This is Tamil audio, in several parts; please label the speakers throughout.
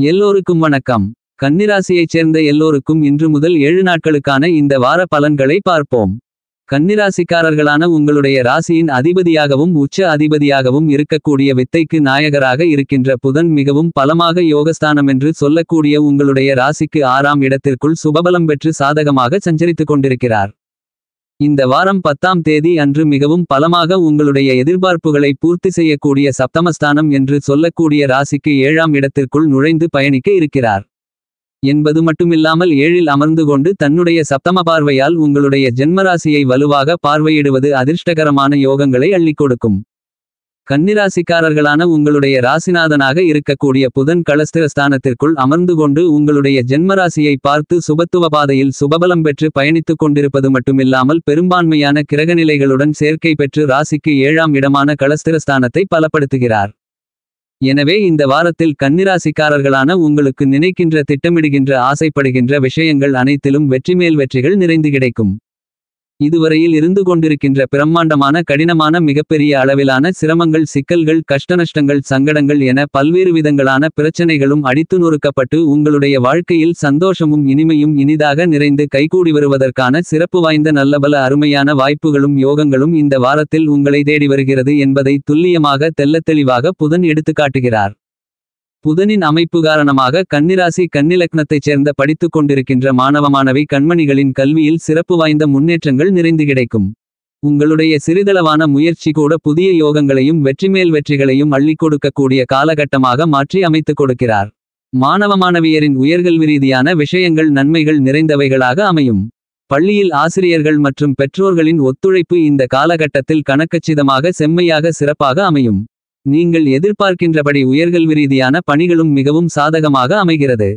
Speaker 1: எல்லோருக்கும் வணக்கம். கன்னிராசியைச் சேர்ந்த எல்லோருக்கும் இன்று முதல் 7 நாட்களுக்கான இந்த வார பலன்களை பார்ப்போம். கன்னிராசிக்காரர்களான உங்களுடைய ராசியின் அதிபதியாகவும் உச்ச அதிபதியாகவும் இருக்கக்கூடிய வித்தைக்கு நாயகராக இருக்கின்ற புதன் மிகவும் பலமாக யோகஸ்தானமென்று சொல்லக்கூடிய உங்களுடைய ராசிக்கு 6ஆம் இடத்திற்குள் சுபபலம் பெற்று சாதகமாக சஞ்சரித்துக் கொண்டிருக்கிறார். இந்த வாரம் 10ஆம் தேதி அன்று மிகவும் பலமாக உங்களுடைய எதிர்பார்ப்புகளை பூர்த்தி செய்யக்கூடிய சப்தமஸ்தானம் என்று சொல்லக்கூடிய ராசிக்கு 7ஆம் இடத்திற்குள் நுழைந்து பயணிக்க இருக்கிறார். என்பது மட்டுமில்லாமல் 7இல் அமர்ந்து கொண்டு தன்னுடைய சப்தம பார்வையால் உங்களுடைய ஜென்மராசியை வலுவாக பார்வையிடுவது அதிர்ஷ்டகரமான யோகங்களை அள்ளிக் கொடுக்கும். கன்னிராசிக்காரர்களான உங்களுடைய ராசிநாதனாக இருக்கக்கூடிய புதன் களஸ்திரஸ்தானத்திற்குள் அமர்ந்து கொண்டு உங்களுடைய ஜென்மராசியை பார்த்து சுபத்துவ பாதையில் சுபபலம் பெற்று பயணித்துக் கொண்டிருப்பது மட்டுமில்லாமல் பெரும்பான்மையான கிரகநிலைகளுடன் சேர்க்கை பெற்று ராசிக்கு 7ஆம் இடமான களஸ்திரஸ்தானத்தை பலப்படுத்துகிறார். எனவே இந்த வாரத்தில் கன்னிராசிக்காரர்களான உங்களுக்கு நினைக்கின்ற திட்டமிடுகின்ற ஆசைப்படுகின்ற விஷயங்கள் அனைத்திலும் வெற்றிமேல் வெற்றிகள் நிறைந்து கிடைக்கும். இதுவரையில் இருந்து கொண்டிருக்கின்ற பிரம்மாண்டமான கடினமான மிகப்பெரிய அளவிலான சிரமங்கள் சிக்கல்கள் கஷ்டநஷ்டங்கள் சங்கடங்கள் என பல்வேறு விதங்களான பிரச்சனைகளும் அடித்து நொறுக்கப்பட்டு உங்களுடைய வாழ்க்கையில் சந்தோஷமும் இனிமையும் இனிதாக நிறைந்து கைகூடி வருவதற்கான சிறப்பு வாய்ந்த நல்லபல அருமையான வாய்ப்புகளும் யோகங்களும் இந்த வாரத்தில் உங்களை தேடி வருகிறது என்பதை துல்லியமாக தெள்ளத்தெளிவாக புதன் எடுத்துக்காட்டுகிறார். புதனின் அமைப்பு காரணமாக கன்னிராசி கன்னிலக்னத்தைச் சேர்ந்த படித்துக் கொண்டிருக்கின்ற மாணவ மாணவி கண்மணிகளின் கல்வியில் சிறப்பு வாய்ந்த முன்னேற்றங்கள் நிறைந்து கிடைக்கும். உங்களுடைய சிறிதளவான முயற்சி கூட புதிய யோகங்களையும் வெற்றிமேல் வெற்றிகளையும் அள்ளிக் கொடுக்கக்கூடிய காலகட்டமாக மாற்றி அமைத்துக் கொடுக்கிறார். மாணவ மாணவியரின் உயர்கல்வி ரீதியான விஷயங்கள் நன்மைகள் நிறைந்தவைகளாக அமையும். பள்ளியில் ஆசிரியர்கள் மற்றும் பெற்றோர்களின் ஒத்துழைப்பு இந்த காலகட்டத்தில் கணக்கச்சிதமாக செம்மையாக சிறப்பாக அமையும். நீங்கள் எதிர்பார்க்கின்றபடி உயர்கல்வி ரீதியான பணிகளும் மிகவும் சாதகமாக அமைகிறது.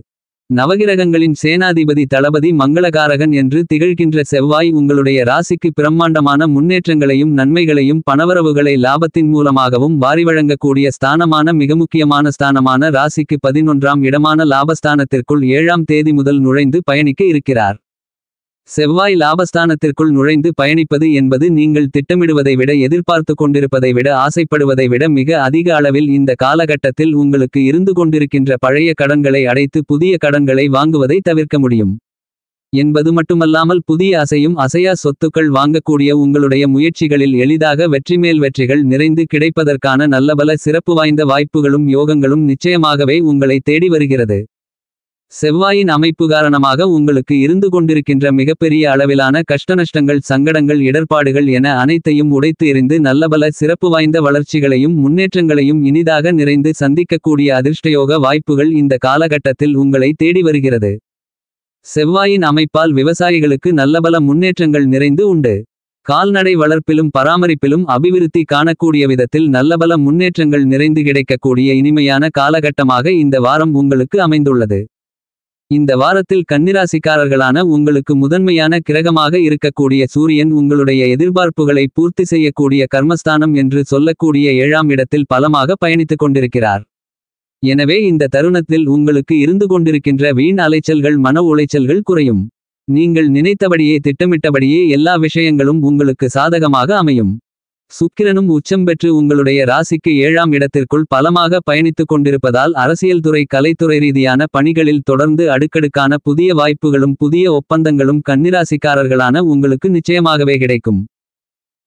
Speaker 1: நவகிரகங்களின் சேனாதிபதி தளபதி மங்களகாரகன் என்று திகழ்கின்ற செவ்வாய் உங்களுடைய ராசிக்கு பிரம்மாண்டமான முன்னேற்றங்களையும் நன்மைகளையும் பணவரவுகளை லாபத்தின் மூலமாகவும் வாரி வழங்கக்கூடிய ஸ்தானமான மிக முக்கியமான ஸ்தானமான ராசிக்கு 11ஆம் இடமான லாபஸ்தானத்திற்குள் 7ஆம் தேதி முதல் நுழைந்து பயணிக்க இருக்கிறார். செவ்வாய் லாபஸ்தானத்திற்குள் நுழைந்து பயணிப்பது என்பது நீங்கள் திட்டமிடுவதை விட எதிர்பார்த்து கொண்டிருப்பதை விட ஆசைப்படுவதை விட மிக அதிக அளவில் இந்த காலகட்டத்தில் உங்களுக்கு இருந்து கொண்டிருக்கின்ற பழைய கடன்களை அடைத்து புதிய கடன்களை வாங்குவதை தவிர்க்க முடியும். என்பது மட்டுமல்லாமல் புதிய அசையும் அசையா சொத்துக்கள் வாங்கக்கூடிய உங்களுடைய முயற்சிகளில் எளிதாக வெற்றிமேல் வெற்றிகள் நிறைந்து கிடைப்பதற்கான நல்லபல சிறப்பு வாய்ந்த வாய்ப்புகளும் யோகங்களும் நிச்சயமாகவே உங்களை தேடி வருகிறது. செவ்வாயின் அமைப்பு காரணமாக உங்களுக்கு இருந்து கொண்டிருக்கின்ற மிகப்பெரிய அளவிலான கஷ்டநஷ்டங்கள் சங்கடங்கள் இடர்பாடுகள் என அனைத்தையும் உடைத்து எறிந்து நல்லபல சிறப்பு வாய்ந்த வளர்ச்சிகளையும் முன்னேற்றங்களையும் இனிதாக நிறைந்து சந்திக்கக்கூடிய அதிர்ஷ்டயோக வாய்ப்புகள் இந்த காலகட்டத்தில் உங்களை தேடி வருகிறது. செவ்வாயின் அமைப்பால் விவசாயிகளுக்கு நல்லபல முன்னேற்றங்கள் நிறைந்து உண்டு. கால்நடை வளர்ப்பிலும் பராமரிப்பிலும் அபிவிருத்தி காணக்கூடிய விதத்தில் நல்லபல முன்னேற்றங்கள் நிறைந்து கிடைக்கக்கூடிய இனிமையான காலகட்டமாக இந்த வாரம் உங்களுக்கு அமைந்துள்ளது. இந்த வாரத்தில் கன்னிராசிக்காரர்களான உங்களுக்கு முதன்மையான கிரகமாக இருக்கக்கூடிய சூரியன் உங்களுடைய எதிர்பார்ப்புகளை பூர்த்தி செய்யக்கூடிய கர்மஸ்தானம் என்று சொல்லக்கூடிய 7ஆம் இடத்தில் பலமாக பயணித்துக் கொண்டிருக்கிறார். எனவே இந்த தருணத்தில் உங்களுக்கு இருந்து கொண்டிருக்கின்ற வீண் அலைச்சல்கள் மன உளைச்சல்கள் குறையும். நீங்கள் நினைத்தபடியே திட்டமிட்டபடியே எல்லா விஷயங்களும் உங்களுக்கு சாதகமாக அமையும். சுக்கிரனும் உச்சம் பெற்று உங்களுடைய ராசிக்கு 7ஆம் இடத்திற்குள் பலமாக பயணித்துக் கொண்டிருப்பதால் அரசியல் துறை கலைத்துறை ரீதியான பணிகளில் தொடர்ந்து அடுக்கடுக்கான புதிய வாய்ப்புகளும் புதிய ஒப்பந்தங்களும் கன்னிராசிக்காரர்களான உங்களுக்கு நிச்சயமாகவே கிடைக்கும்.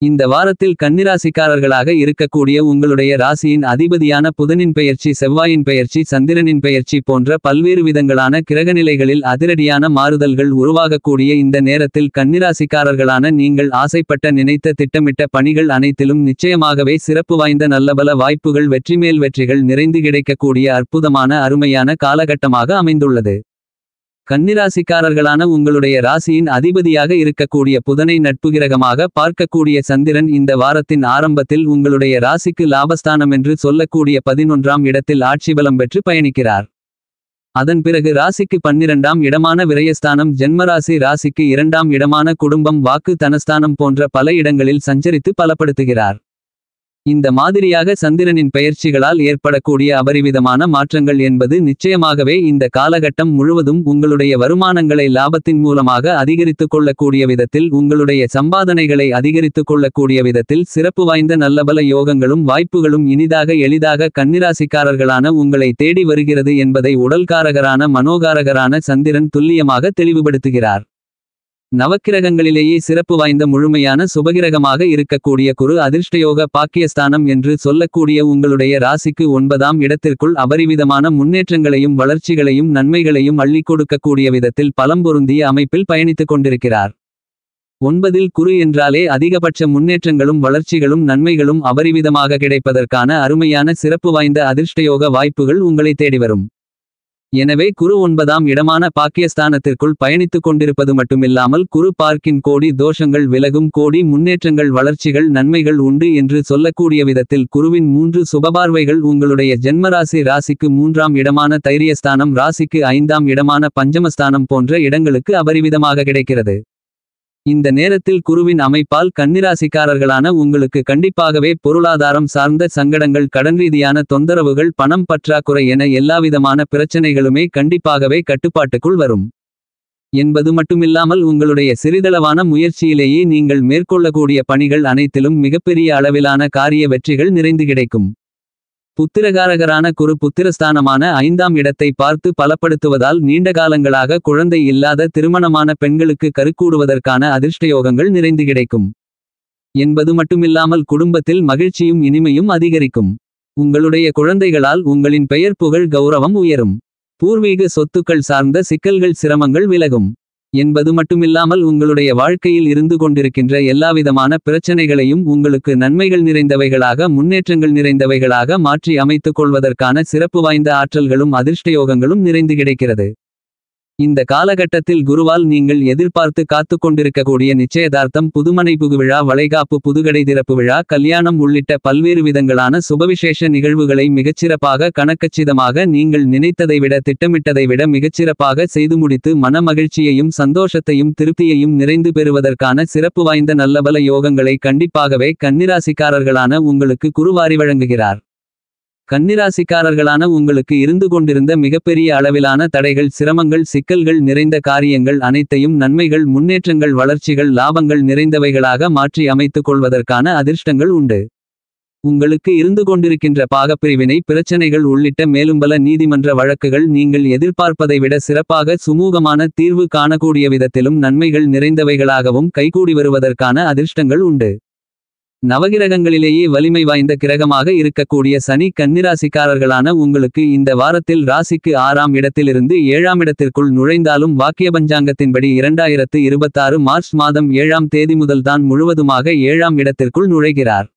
Speaker 1: இந்த வாரத்தில் கன்னிராசிக்காரர்களாக இருக்கக்கூடிய உங்களுடைய ராசியின் அதிபதியான புதனின் பெயர்ச்சி செவ்வாயின் பெயர்ச்சி சந்திரனின் பெயர்ச்சி போன்ற பல்வேறு விதங்களான கிரகநிலைகளில் அதிரடியான மாறுதல்கள் உருவாகக்கூடிய இந்த நேரத்தில் கன்னிராசிக்காரர்களான நீங்கள் ஆசைப்பட்ட நினைத்த திட்டமிட்ட பணிகள் அனைத்திலும் நிச்சயமாகவே சிறப்பு வாய்ந்த நல்லபல வாய்ப்புகள் வெற்றிமேல் வெற்றிகள் நிறைந்து கிடைக்கக்கூடிய அற்புதமான அருமையான காலகட்டமாக அமைந்துள்ளது. கன்னிராசிக்காரர்களான உங்களுடைய ராசியின் அதிபதியாக இருக்கக்கூடிய புதனை நட்புகிரகமாக பார்க்கக்கூடிய சந்திரன் இந்த வாரத்தின் ஆரம்பத்தில் உங்களுடைய ராசிக்கு லாபஸ்தானம் என்று சொல்லக்கூடிய 11ஆம் இடத்தில் ஆட்சிபலம் பெற்று பயணிக்கிறார். அதன் பிறகு ராசிக்கு 12ஆம் இடமான விரயஸ்தானம் ஜென்மராசி ராசிக்கு 2ஆம் இடமான குடும்பம் வாக்கு தனஸ்தானம் போன்ற பல இடங்களில் சஞ்சரித்து பலப்படுத்துகிறார். இந்த மாதிரியாக சந்திரனின் பெயர்ச்சிகளால் ஏற்படக்கூடிய அபரிவிதமான மாற்றங்கள் என்பது நிச்சயமாகவே இந்த காலகட்டம் முழுவதும் உங்களுடைய வருமானங்களை லாபத்தின் மூலமாக அதிகரித்துக் கொள்ளக்கூடிய விதத்தில், உங்களுடைய சம்பாதனைகளை அதிகரித்துக் கொள்ளக்கூடிய விதத்தில் சிறப்பு வாய்ந்த நல்லபல யோகங்களும் வாய்ப்புகளும் இனிதாக எளிதாக கன்னிராசிக்காரர்களான உங்களை தேடி வருகிறது என்பதை உடல்காரகரான மனோகாரகரான சந்திரன் துல்லியமாக தெளிவுபடுத்துகிறார். நவக்கிரகங்களிலேயே சிறப்பு வாய்ந்த முழுமையான சுபகிரகமாக இருக்கக்கூடிய குரு அதிர்ஷ்டயோக பாக்கியஸ்தானம் என்று சொல்லக்கூடிய உங்களுடைய ராசிக்கு 9ஆம் இடத்திற்குள் அபரிவிதமான முன்னேற்றங்களையும் வளர்ச்சிகளையும் நன்மைகளையும் அள்ளிக் கொடுக்கக்கூடிய விதத்தில் பலம்பொருந்திய அமைப்பில் பயணித்துக் கொண்டிருக்கிறார். 9இல் குரு என்றாலே அதிகபட்ச முன்னேற்றங்களும் வளர்ச்சிகளும் நன்மைகளும் அபரிவிதமாக கிடைப்பதற்கான அருமையான சிறப்பு வாய்ந்த அதிர்ஷ்டயோக வாய்ப்புகள் உங்களை தேடிவரும். எனவே குரு 9ஆம் இடமான பாக்கியஸ்தானத்திற்குள் பயணித்துக் கொண்டிருப்பது மட்டுமில்லாமல் குரு பார்க்கின் கோடி தோஷங்கள் விலகும், கோடி முன்னேற்றங்கள் வளர்ச்சிகள் நன்மைகள் உண்டு என்று சொல்லக்கூடிய விதத்தில் குருவின் 3 சுபபார்வைகள் உங்களுடைய ஜென்மராசி ராசிக்கு 3ஆம் இடமான தைரியஸ்தானம், ராசிக்கு 5ஆம் இடமான பஞ்சமஸ்தானம் போன்ற இடங்களுக்கு அபரிவிதமாக கிடைக்கிறது. இந்த நேரத்தில் குருவின் அமைப்பால் கன்னிராசிக்காரர்களான உங்களுக்கு கண்டிப்பாகவே பொருளாதாரம் சார்ந்த சங்கடங்கள், கடன் ரீதியான தொந்தரவுகள், பணம் பற்றாக்குறை என எல்லாவிதமான பிரச்சனைகளுமே கண்டிப்பாகவே கட்டுப்பாட்டுக்குள் வரும் என்பது மட்டுமில்லாமல் உங்களுடைய சிறிதளவான முயற்சியிலேயே நீங்கள் மேற்கொள்ளக்கூடிய பணிகள் அனைத்திலும் மிகப்பெரிய அளவிலான காரிய வெற்றிகள் நிறைந்து கிடைக்கும். புத்திரகாரகரான குரு புத்திரஸ்தானமான 5ஆம் இடத்தை பார்த்து பலப்படுத்துவதால் நீண்ட காலங்களாக குழந்தை இல்லாத திருமணமான பெண்களுக்கு கருக்கூடுவதற்கான அதிர்ஷ்டயோகங்கள் நிறைந்து கிடைக்கும் என்பது மட்டுமில்லாமல் குடும்பத்தில் மகிழ்ச்சியும் இனிமையும் அதிகரிக்கும். உங்களுடைய குழந்தைகளால் உங்களின் பெயர் புகழ் கௌரவம் உயரும். பூர்வீக சொத்துக்கள் சார்ந்த சிக்கல்கள் சிரமங்கள் விலகும் என்பது மட்டுமில்லாமல் உங்களுடைய வாழ்க்கையில் இருந்து கொண்டிருக்கின்ற எல்லாவிதமான பிரச்சனைகளையும் உங்களுக்கு நன்மைகள் நிறைந்தவைகளாக, முன்னேற்றங்கள் நிறைந்தவைகளாக மாற்றி அமைத்துக் கொள்வதற்கான சிறப்பு வாய்ந்த ஆற்றல்களும் அதிர்ஷ்டயோகங்களும் நிறைந்து கிடைக்கிறது. இந்த காலகட்டத்தில் குருவால் நீங்கள் எதிர்பார்த்து காத்துக் கொண்டிருக்கக்கூடிய நிச்சயதார்த்தம், புதுமனை புகுவிழா, வளைகாப்பு, புதுகடை திறப்பு விழா, கல்யாணம் உள்ளிட்ட பல்வேறு விதங்களான சுபவிசேஷ நிகழ்வுகளை மிகச்சிறப்பாக கணக்கச்சிதமாக நீங்கள் நினைத்ததை விட திட்டமிட்டதை விட மிகச்சிறப்பாக செய்து முடித்து மன மகிழ்ச்சியையும் சந்தோஷத்தையும் திருப்தியையும் நிறைந்து பெறுவதற்கான சிறப்பு வாய்ந்த நல்லபல யோகங்களை கண்டிப்பாகவே கன்னிராசிக்காரர்களான உங்களுக்கு குருவாரி வழங்குகிறார். கன்னிராசிக்காரர்களான உங்களுக்கு இருந்து கொண்டிருந்த மிகப்பெரிய அளவிலான தடைகள், சிரமங்கள், சிக்கல்கள் நிறைந்த காரியங்கள் அனைத்தையும் நன்மைகள், முன்னேற்றங்கள், வளர்ச்சிகள், லாபங்கள் நிறைந்தவைகளாக மாற்றி அமைத்துக் கொள்வதற்கான அதிர்ஷ்டங்கள் உண்டு. உங்களுக்கு இருந்து கொண்டிருக்கின்ற பாகப்பிரிவினை பிரச்சனைகள் உள்ளிட்ட மேலும்பல நீதிமன்ற வழக்குகள் நீங்கள் எதிர்பார்ப்பதை விட சிறப்பாக சுமூகமான தீர்வு காணக்கூடிய விதத்திலும் நன்மைகள் நிறைந்தவைகளாகவும் கைகூடி வருவதற்கான அதிர்ஷ்டங்கள் உண்டு. நவகிரகங்களிலேயே வலிமை வாய்ந்த கிரகமாக இருக்கக்கூடிய சனி கன்னிராசிக்காரர்களான உங்களுக்கு இந்த வாரத்தில் ராசிக்கு 6ஆம் இடத்திலிருந்து 7ஆம் இடத்திற்குள் நுழைந்தாலும் வாக்கிய பஞ்சாங்கத்தின்படி 2026 மார்ச் மாதம் 7ஆம் தேதி முதல்தான் முழுவதுமாக 7ஆம் இடத்திற்குள் நுழைகிறார்.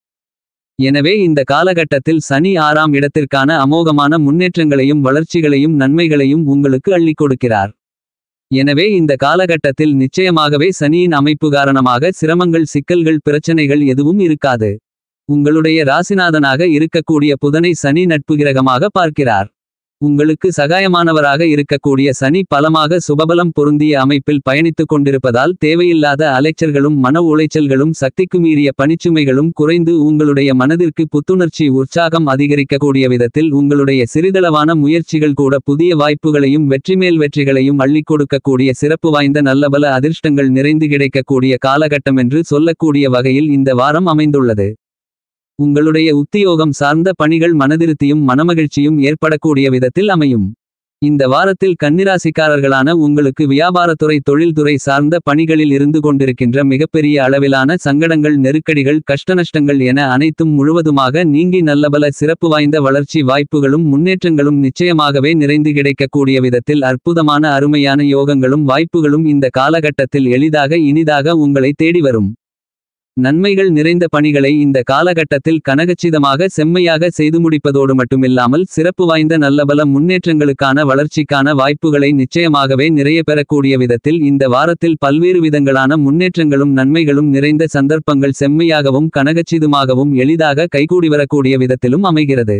Speaker 1: எனவே இந்த காலகட்டத்தில் சனி 6ஆம் இடத்திற்கான அமோகமான முன்னேற்றங்களையும் வளர்ச்சிகளையும் நன்மைகளையும் உங்களுக்கு அள்ளிக் கொடுக்கிறார். எனவே இந்த காலகட்டத்தில் நிச்சயமாகவே சனியின் அமைப்பு காரணமாக சிரமங்கள், சிக்கல்கள், பிரச்சனைகள் எதுவும் இருக்காது. உங்களுடைய ராசிநாதனாக இருக்கக்கூடிய புதனை சனி நட்பு கிரகமாக பார்க்கிறார். உங்களுக்கு சகாயமானவராக இருக்கக்கூடிய சனி பலமாக சுபபலம் பொருந்திய அமைப்பில் பயணித்துக் கொண்டிருப்பதால் தேவையில்லாத அலைச்சல்களும் மன உளைச்சல்களும் சக்திக்கு மீறிய பணிச்சுமைகளும் குறைந்து உங்களுடைய மனதிற்கு புத்துணர்ச்சி, உற்சாகம் அதிகரிக்கக்கூடிய விதத்தில் உங்களுடைய சிறிதளவான முயற்சிகள் கூட புதிய வாய்ப்புகளையும் வெற்றிமேல் வெற்றிகளையும் அள்ளிக் கொடுக்கக்கூடிய சிறப்பு வாய்ந்த நல்லபல அதிர்ஷ்டங்கள் நிறைந்து கிடைக்கக்கூடிய காலகட்டம் என்று சொல்லக்கூடிய வகையில் இந்த வாரம் அமைந்துள்ளது. உங்களுடைய உத்தியோகம் சார்ந்த பணிகள் மனதிருப்தியும் மனமகிழ்ச்சியும் ஏற்படக்கூடிய விதத்தில் அமையும். இந்த வாரத்தில் கன்னிராசிக்காரர்களான உங்களுக்கு வியாபாரத்துறை, தொழில்துறை சார்ந்த பணிகளில் இருந்து கொண்டிருக்கின்ற மிகப்பெரிய அளவிலான சங்கடங்கள், நெருக்கடிகள், கஷ்டநஷ்டங்கள் என அனைத்தும் முழுவதுமாக நீங்கி நல்லபல சிறப்பு வாய்ந்த வளர்ச்சி வாய்ப்புகளும் முன்னேற்றங்களும் நிச்சயமாகவே நிறைந்து கிடைக்கக்கூடிய விதத்தில் அற்புதமான அருமையான யோகங்களும் வாய்ப்புகளும் இந்த காலகட்டத்தில் எளிதாக இனிதாக உங்களை தேடி வரும். நன்மைகள் நிறைந்த பணிகளை இந்த காலகட்டத்தில் கனகச்சிதமாக செம்மையாக செய்து முடிப்பதோடு மட்டுமில்லாமல் சிறப்பு வாய்ந்த நல்லபல முன்னேற்றங்களுக்கான வளர்ச்சிக்கான வாய்ப்புகளை நிச்சயமாகவே நிறைய பெறக்கூடிய விதத்தில் இந்த வாரத்தில் பல்வேறு விதங்களான முன்னேற்றங்களும் நன்மைகளும் நிறைந்த சந்தர்ப்பங்கள் செம்மையாகவும் கனகச்சிதமாகவும் எளிதாக கைகூடி வரக்கூடிய விதத்திலும் அமைகிறது.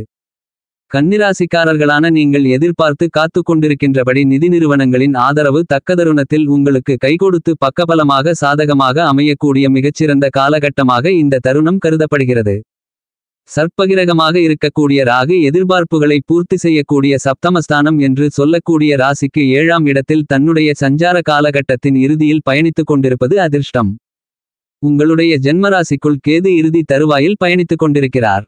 Speaker 1: கன்னிராசிக்காரர்களான நீங்கள் எதிர்பார்த்து காத்துக் கொண்டிருக்கின்றபடி நிதி நிறுவனங்களின் ஆதரவு தக்க தருணத்தில் உங்களுக்கு கைகொடுத்து பக்கபலமாக சாதகமாக அமையக்கூடிய மிகச்சிறந்த காலகட்டமாக இந்த தருணம் கருதப்படுகிறது. சர்ப்பகிரகமாக இருக்கக்கூடிய ராகு எதிர்பார்ப்புகளை பூர்த்தி செய்யக்கூடிய சப்தமஸ்தானம் என்று சொல்லக்கூடிய ராசிக்கு 7ஆம் இடத்தில் தன்னுடைய சஞ்சார காலகட்டத்தின் இறுதியில் பயணித்துக் கொண்டிருப்பது அதிர்ஷ்டம். உங்களுடைய ஜென்மராசிக்குள் கேது இறுதி தருவாயில் பயணித்துக் கொண்டிருக்கிறார்.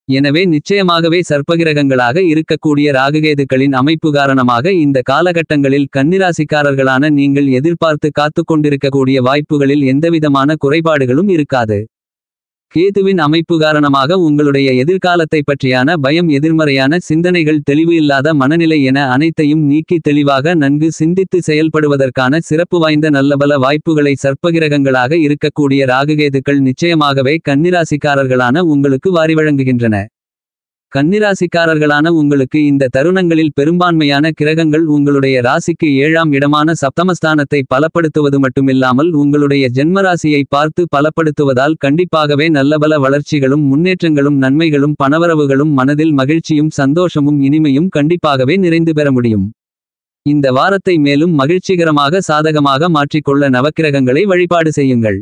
Speaker 1: எனவே நிச்சயமாகவே சர்ப்பகிரகங்களாக இருக்கக்கூடிய ராகுகேதுக்களின் அமைப்பு காரணமாக இந்த காலகட்டங்களில் கன்னிராசிக்காரர்களான நீங்கள் எதிர்பார்த்து காத்துக் கொண்டிருக்கக்கூடிய வாய்ப்புகளில் எந்தவிதமான குறைபாடுகளும் இருக்காது. கேதுவின் அமைப்பு காரணமாக உங்களுடைய எதிர்காலத்தை பற்றியான பயம், எதிர்மறையான சிந்தனைகள், தெளிவு இல்லாத மனநிலை என அனைத்தையும் நீக்கி தெளிவாக நன்கு சிந்தித்து செயல்படுவதற்கான சிறப்பு வாய்ந்த நல்லபல வாய்ப்புகளை சர்ப்பகிரகங்களாக இருக்கக்கூடிய ராகுகேதுக்கள் நிச்சயமாகவே கன்னிராசிக்காரர்களான உங்களுக்கு வாரி வழங்குகின்றன. கன்னிராசிக்காரர்களான உங்களுக்கு இந்த தருணங்களில் பெரும்பான்மையான கிரகங்கள் உங்களுடைய ராசிக்கு 7ஆம் இடமான சப்தமஸ்தானத்தை பலப்படுத்துவது மட்டுமில்லாமல் உங்களுடைய ஜென்மராசியை பார்த்து பலப்படுத்துவதால் கண்டிப்பாகவே நல்லபல வளர்ச்சிகளும் முன்னேற்றங்களும் நன்மைகளும் பணவரவுகளும் மனதில் மகிழ்ச்சியும் சந்தோஷமும் இனிமையும் கண்டிப்பாகவே நிறைந்து பெற முடியும். இந்த வாரத்தை மேலும் மகிழ்ச்சிகரமாக சாதகமாக மாற்றிக்கொள்ள நவக்கிரகங்களை வழிபாடு செய்யுங்கள்.